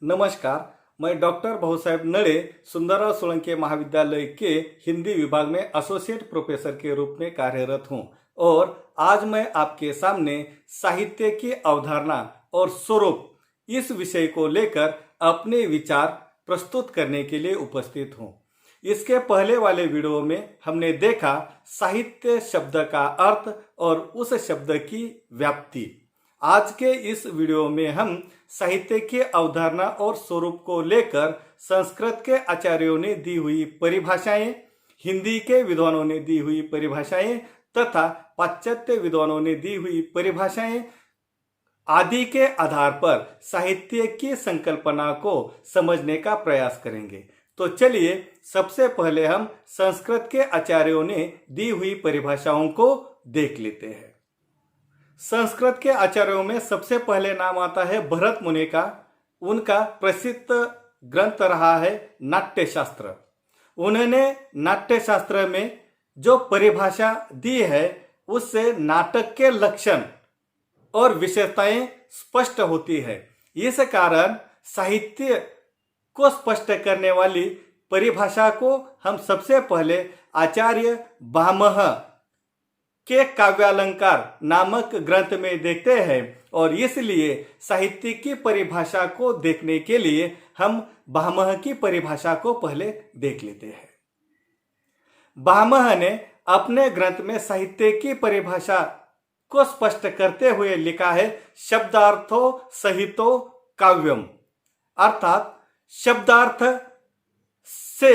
नमस्कार, मैं डॉक्टर भाऊसाहेब नड़े सुंदरराव सोलंके महाविद्यालय के हिंदी विभाग में एसोसिएट प्रोफेसर के रूप में कार्यरत हूं और आज मैं आपके सामने साहित्य की अवधारणा और स्वरूप इस विषय को लेकर अपने विचार प्रस्तुत करने के लिए उपस्थित हूं। इसके पहले वाले वीडियो में हमने देखा साहित्य शब्द का अर्थ और उस शब्द की व्याप्ति। आज के इस वीडियो में हम साहित्य की अवधारणा और स्वरूप को लेकर संस्कृत के आचार्यों ने दी हुई परिभाषाएं, हिंदी के विद्वानों ने दी हुई परिभाषाएं तथा पाश्चात्य विद्वानों ने दी हुई परिभाषाएं आदि के आधार पर साहित्य की संकल्पना को समझने का प्रयास करेंगे। तो चलिए सबसे पहले हम संस्कृत के आचार्यों ने दी हुई परिभाषाओं को देख लेते हैं। संस्कृत के आचार्यों में सबसे पहले नाम आता है भरत मुनि का। उनका प्रसिद्ध ग्रंथ रहा है नाट्यशास्त्र। उन्होंने नाट्यशास्त्र में जो परिभाषा दी है उससे नाटक के लक्षण और विशेषताएं स्पष्ट होती है। इस कारण साहित्य को स्पष्ट करने वाली परिभाषा को हम सबसे पहले आचार्य भामह के काव्यालंकार नामक ग्रंथ में देखते हैं और इसलिए साहित्य की परिभाषा को देखने के लिए हम भामह की परिभाषा को पहले देख लेते हैं। भामह ने अपने ग्रंथ में साहित्य की परिभाषा को स्पष्ट करते हुए लिखा है शब्दार्थो सहितो काव्यम, अर्थात शब्दार्थ से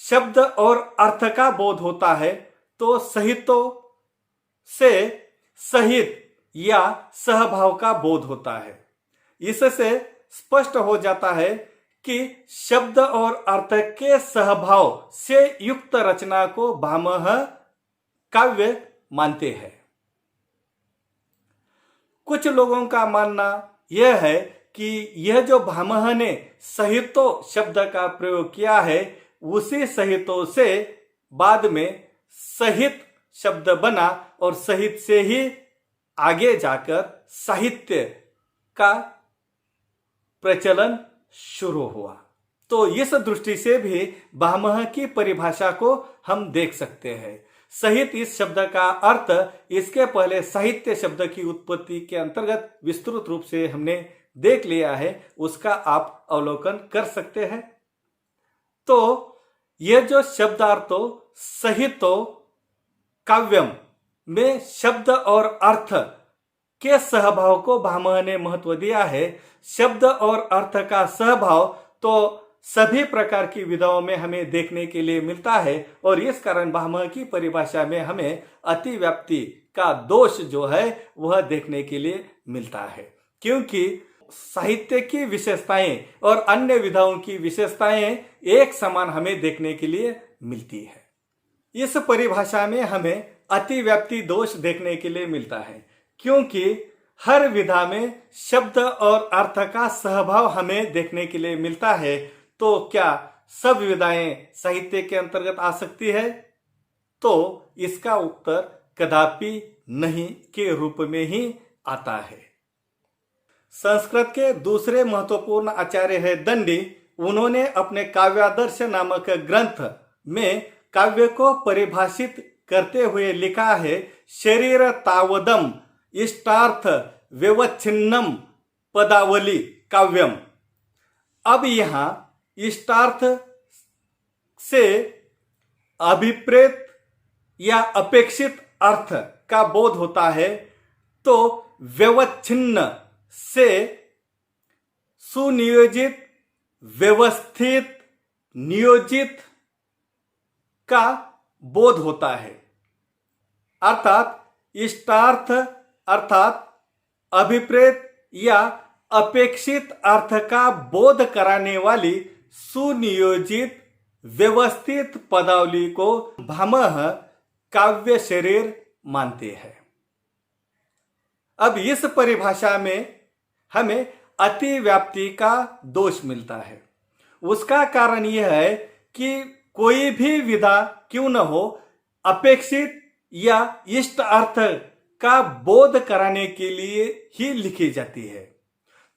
शब्द और अर्थ का बोध होता है तो सहितो से सहित या सहभाव का बोध होता है। इससे स्पष्ट हो जाता है कि शब्द और अर्थ के सहभाव से युक्त रचना को भामह काव्य मानते हैं। कुछ लोगों का मानना यह है कि यह जो भामह ने सहितो शब्द का प्रयोग किया है उसी सहितो से बाद में सहित शब्द बना और सहित से ही आगे जाकर साहित्य का प्रचलन शुरू हुआ। तो इस दृष्टि से भी भामह की परिभाषा को हम देख सकते हैं। सहित इस शब्द का अर्थ इसके पहले साहित्य शब्द की उत्पत्ति के अंतर्गत विस्तृत रूप से हमने देख लिया है, उसका आप अवलोकन कर सकते हैं। तो यह जो शब्दार्थो सहितो काव्यम में शब्द और अर्थ के सहभाव को भामह ने महत्व दिया है। शब्द और अर्थ का सहभाव तो सभी प्रकार की विधाओं में हमें देखने के लिए मिलता है और इस कारण भामह की परिभाषा में हमें अतिव्याप्ति का दोष जो है वह देखने के लिए मिलता है, क्योंकि साहित्य की विशेषताएं और अन्य विधाओं की विशेषताएं एक समान हमें देखने के लिए मिलती है। इस परिभाषा में हमें अतिव्याप्ति दोष देखने के लिए मिलता है, क्योंकि हर विधा में शब्द और अर्थ का सहभाव हमें देखने के लिए मिलता है। तो क्या सब विधाएं साहित्य के अंतर्गत आ सकती है? तो इसका उत्तर कदापि नहीं के रूप में ही आता है। संस्कृत के दूसरे महत्वपूर्ण आचार्य है दंडी। उन्होंने अपने काव्यादर्श नामक ग्रंथ में काव्य को परिभाषित करते हुए लिखा है शरीर तावदम इष्टार्थ व्यवच्छिन्नम पदावली काव्यम। अब यहां इष्टार्थ से अभिप्रेत या अपेक्षित अर्थ का बोध होता है, तो व्यवच्छिन्न से सुनियोजित व्यवस्थित नियोजित का बोध होता है। अर्थात इष्टार्थ अर्थात अभिप्रेत या अपेक्षित अर्थ का बोध कराने वाली सुनियोजित व्यवस्थित पदावली को भामह काव्य शरीर मानते हैं। अब इस परिभाषा में हमें अतिव्याप्ति का दोष मिलता है। उसका कारण यह है कि कोई भी विधा क्यों न हो, अपेक्षित या इष्ट अर्थ का बोध कराने के लिए ही लिखी जाती है।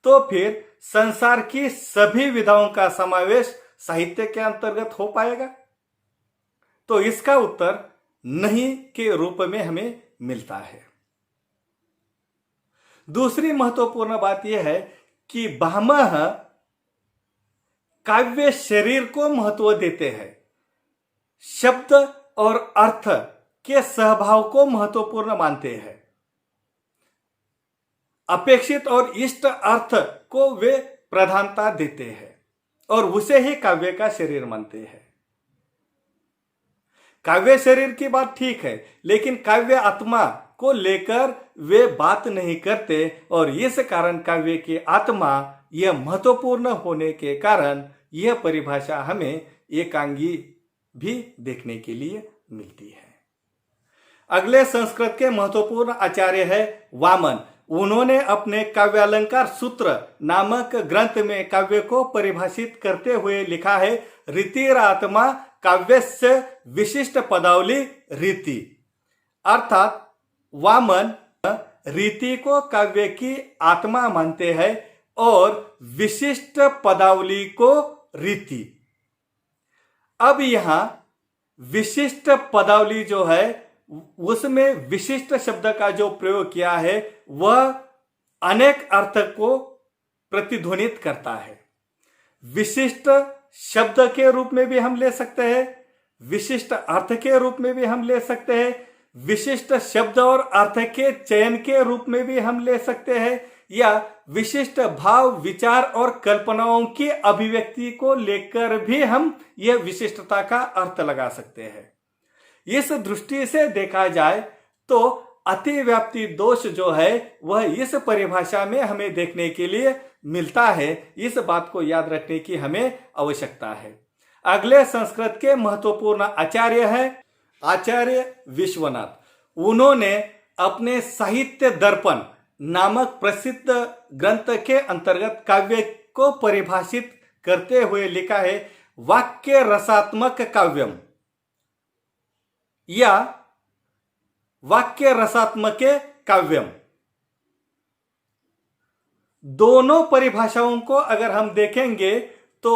तो फिर संसार की सभी विधाओं का समावेश साहित्य के अंतर्गत हो पाएगा? तो इसका उत्तर नहीं के रूप में हमें मिलता है। दूसरी महत्वपूर्ण बात यह है कि भामह काव्य शरीर को महत्व देते हैं, शब्द और अर्थ के सहभाव को महत्वपूर्ण मानते हैं, अपेक्षित और इष्ट अर्थ को वे प्रधानता देते हैं और उसे ही काव्य का शरीर मानते हैं। काव्य शरीर की बात ठीक है, लेकिन काव्य आत्मा को लेकर वे बात नहीं करते और इस कारण काव्य की आत्मा यह महत्वपूर्ण होने के कारण यह परिभाषा हमें एकांगी भी देखने के लिए मिलती है। अगले संस्कृत के महत्वपूर्ण आचार्य है वामन। उन्होंने अपने काव्यालंकार सूत्र नामक ग्रंथ में काव्य को परिभाषित करते हुए लिखा है, रीतिरात्मा काव्यस्य विशिष्ट पदावली रीति। अर्थात वामन रीति को काव्य की आत्मा मानते हैं और विशिष्ट पदावली को रीति। अब यहां विशिष्ट पदावली जो है उसमें विशिष्ट शब्द का जो प्रयोग किया है वह अनेक अर्थ को प्रतिध्वनित करता है। विशिष्ट शब्द के रूप में भी हम ले सकते हैं, विशिष्ट अर्थ के रूप में भी हम ले सकते हैं, विशिष्ट शब्द और अर्थ के चयन के रूप में भी हम ले सकते हैं, या विशिष्ट भाव विचार और कल्पनाओं की अभिव्यक्ति को लेकर भी हम यह विशिष्टता का अर्थ लगा सकते हैं। इस दृष्टि से देखा जाए तो अतिव्याप्ति दोष जो है वह इस परिभाषा में हमें देखने के लिए मिलता है। इस बात को याद रखने की हमें आवश्यकता है। अगले संस्कृत के महत्वपूर्ण आचार्य है आचार्य विश्वनाथ। उन्होंने अपने साहित्य दर्पण नामक प्रसिद्ध ग्रंथ के अंतर्गत काव्य को परिभाषित करते हुए लिखा है, वाक्य रसात्मक काव्यम या वाक्य रसात्मक काव्यम। दोनों परिभाषाओं को अगर हम देखेंगे तो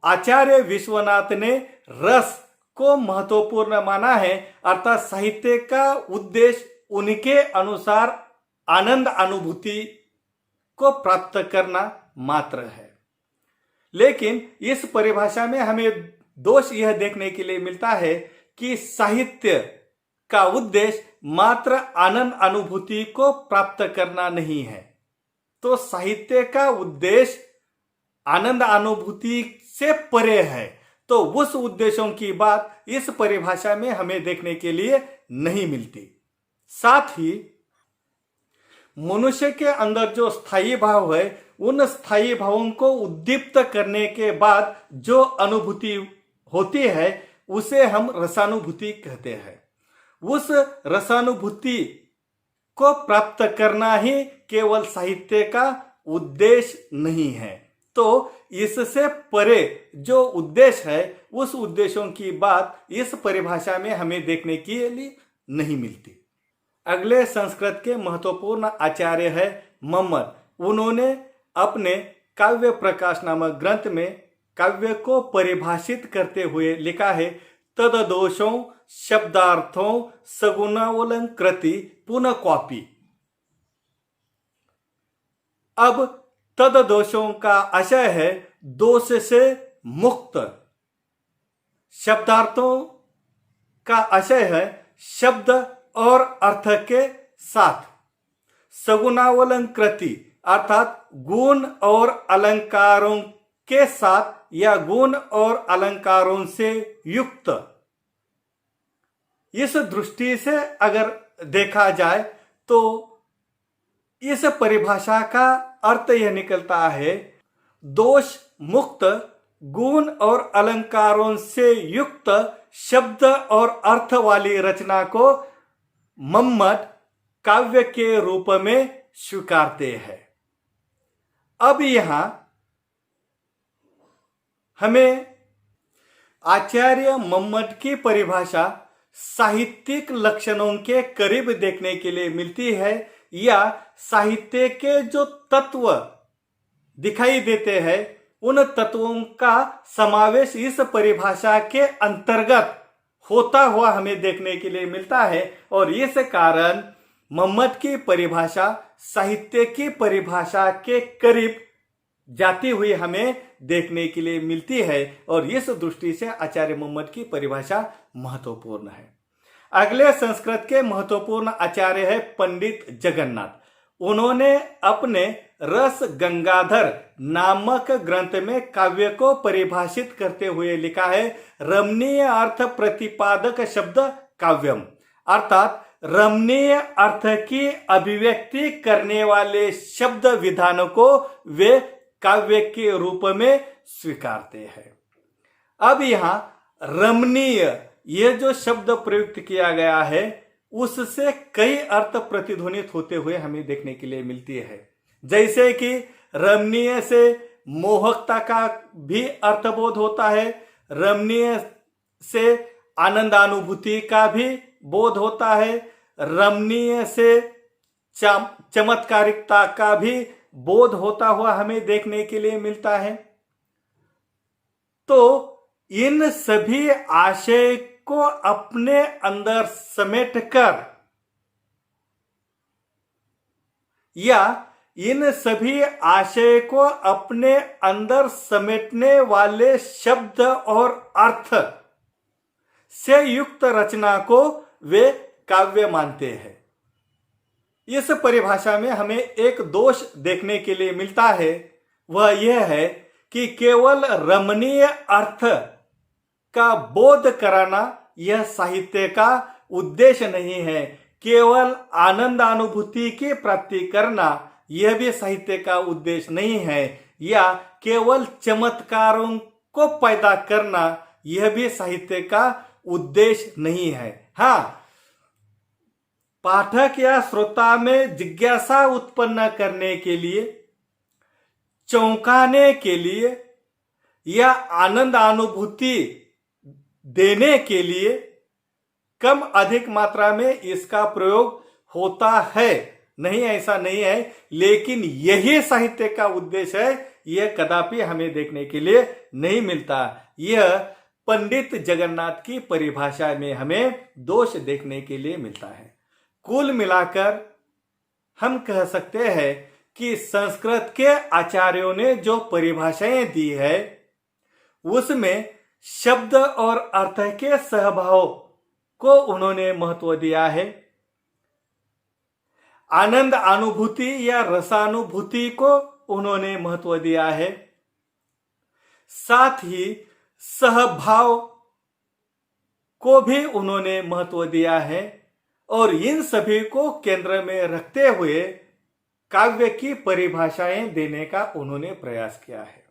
आचार्य विश्वनाथ ने रस को महत्वपूर्ण माना है, अर्थात साहित्य का उद्देश्य उनके अनुसार आनंद अनुभूति को प्राप्त करना मात्र है। लेकिन इस परिभाषा में हमें दोष यह देखने के लिए मिलता है कि साहित्य का उद्देश्य मात्र आनंद अनुभूति को प्राप्त करना नहीं है। तो साहित्य का उद्देश्य आनंद अनुभूति से परे है, तो उस उद्देश्यों की बात इस परिभाषा में हमें देखने के लिए नहीं मिलती। साथ ही मनुष्य के अंदर जो स्थायी भाव है उन स्थायी भावों को उद्दीप्त करने के बाद जो अनुभूति होती है उसे हम रसानुभूति कहते हैं। उस रसानुभूति को प्राप्त करना ही केवल साहित्य का उद्देश्य नहीं है। तो इससे परे जो उद्देश्य है उस उद्देश्यों की बात इस परिभाषा में हमें देखने के लिए नहीं मिलती। अगले संस्कृत के महत्वपूर्ण आचार्य है मम्मट। उन्होंने अपने काव्य प्रकाश नामक ग्रंथ में काव्य को परिभाषित करते हुए लिखा है, तददोषों शब्दार्थों सगुणावलंकृति पुनः कॉपी। अब तददोषों का आशय है दोष से मुक्त, शब्दार्थों का आशय है शब्द और अर्थ के साथ, सगुणावलंकृति अर्थात गुण और अलंकारों के साथ या गुण और अलंकारों से युक्त। इस दृष्टि से अगर देखा जाए तो इस परिभाषा का अर्थ यह निकलता है, दोष मुक्त गुण और अलंकारों से युक्त शब्द और अर्थ वाली रचना को मम्मट काव्य के रूप में स्वीकारते हैं। अब यहां हमें आचार्य मम्मट की परिभाषा साहित्यिक लक्षणों के करीब देखने के लिए मिलती है, या साहित्य के जो तत्व दिखाई देते हैं, उन तत्वों का समावेश इस परिभाषा के अंतर्गत होता हुआ हमें देखने के लिए मिलता है। और इस कारण मोहम्मद की परिभाषा साहित्य की परिभाषा के करीब जाती हुई हमें देखने के लिए मिलती है। और इस दृष्टि से आचार्य मोहम्मद की परिभाषा महत्वपूर्ण है। अगले संस्कृत के महत्वपूर्ण आचार्य है पंडित जगन्नाथ। उन्होंने अपने रस गंगाधर नामक ग्रंथ में काव्य को परिभाषित करते हुए लिखा है, रमणीय अर्थ प्रतिपादक शब्द काव्यम, अर्थात रमणीय अर्थ की अभिव्यक्ति करने वाले शब्द विधान को वे काव्य के रूप में स्वीकारते हैं। अब यहां रमणीय ये जो शब्द प्रयुक्त किया गया है, उससे कई अर्थ प्रतिध्वनित होते हुए हमें देखने के लिए मिलती है। जैसे कि रमणीय से मोहकता का भी अर्थबोध होता है, रमणीय से आनंदानुभूति का भी बोध होता है, रमणीय से चमत्कारिकता का भी बोध होता हुआ हमें देखने के लिए मिलता है। तो इन सभी आशय को अपने अंदर समेटकर या इन सभी आशय को अपने अंदर समेटने वाले शब्द और अर्थ से युक्त रचना को वे काव्य मानते हैं। इस परिभाषा में हमें एक दोष देखने के लिए मिलता है, वह यह है कि केवल रमणीय अर्थ का बोध कराना यह साहित्य का उद्देश्य नहीं है, केवल आनंद अनुभूति की प्राप्ति करना यह भी साहित्य का उद्देश्य नहीं है, या केवल चमत्कारों को पैदा करना यह भी साहित्य का उद्देश्य नहीं है। हाँ, पाठक या श्रोता में जिज्ञासा उत्पन्न करने के लिए, चौंकाने के लिए या आनंद अनुभूति देने के लिए कम अधिक मात्रा में इसका प्रयोग होता है, नहीं ऐसा नहीं है, लेकिन यही साहित्य का उद्देश्य है, यह कदापि हमें देखने के लिए नहीं मिलता। यह पंडित जगन्नाथ की परिभाषा में हमें दोष देखने के लिए मिलता है। कुल मिलाकर हम कह सकते हैं कि संस्कृत के आचार्यों ने जो परिभाषाएं दी है, उसमें शब्द और अर्थ के सहभाव को उन्होंने महत्व दिया है। आनंद अनुभूति या रसानुभूति को उन्होंने महत्व दिया है। साथ ही सहभाव को भी उन्होंने महत्व दिया है। और इन सभी को केंद्र में रखते हुए काव्य की परिभाषाएं देने का उन्होंने प्रयास किया है।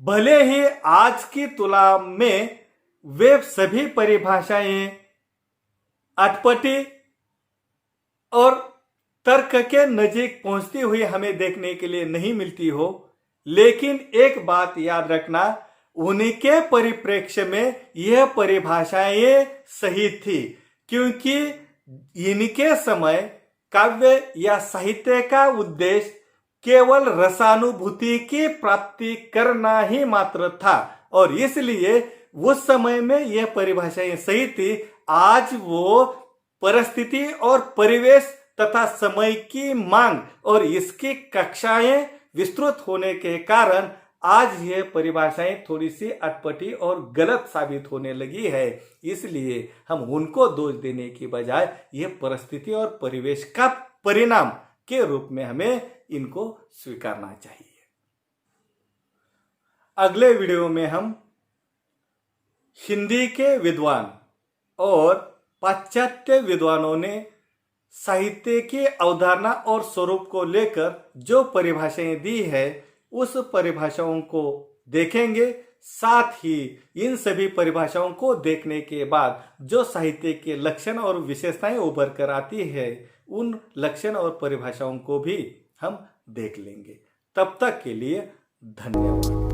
भले ही आज की तुलना में वे सभी परिभाषाएं अटपटी और तर्क के नजीक पहुंचती हुई हमें देखने के लिए नहीं मिलती हो, लेकिन एक बात याद रखना, उनके परिप्रेक्ष्य में यह परिभाषाएं सही थी, क्योंकि इनके समय काव्य या साहित्य का उद्देश्य केवल रसानुभूति की प्राप्ति करना ही मात्र था, और इसलिए उस समय में यह परिभाषाएं सही थी। आज वो परिस्थिति और परिवेश तथा समय की मांग और इसकी कक्षाएं विस्तृत होने के कारण आज यह परिभाषाएं थोड़ी सी अटपटी और गलत साबित होने लगी है। इसलिए हम उनको दोष देने की बजाय यह परिस्थिति और परिवेश का परिणाम के रूप में हमें इनको स्वीकारना चाहिए। अगले वीडियो में हम हिंदी के विद्वान और पाश्चात्य विद्वानों ने साहित्य की अवधारणा और स्वरूप को लेकर जो परिभाषाएं दी है, उस परिभाषाओं को देखेंगे। साथ ही इन सभी परिभाषाओं को देखने के बाद जो साहित्य के लक्षण और विशेषताएं उभर कर आती है, उन लक्षण और परिभाषाओं को भी हम देख लेंगे। तब तक के लिए धन्यवाद।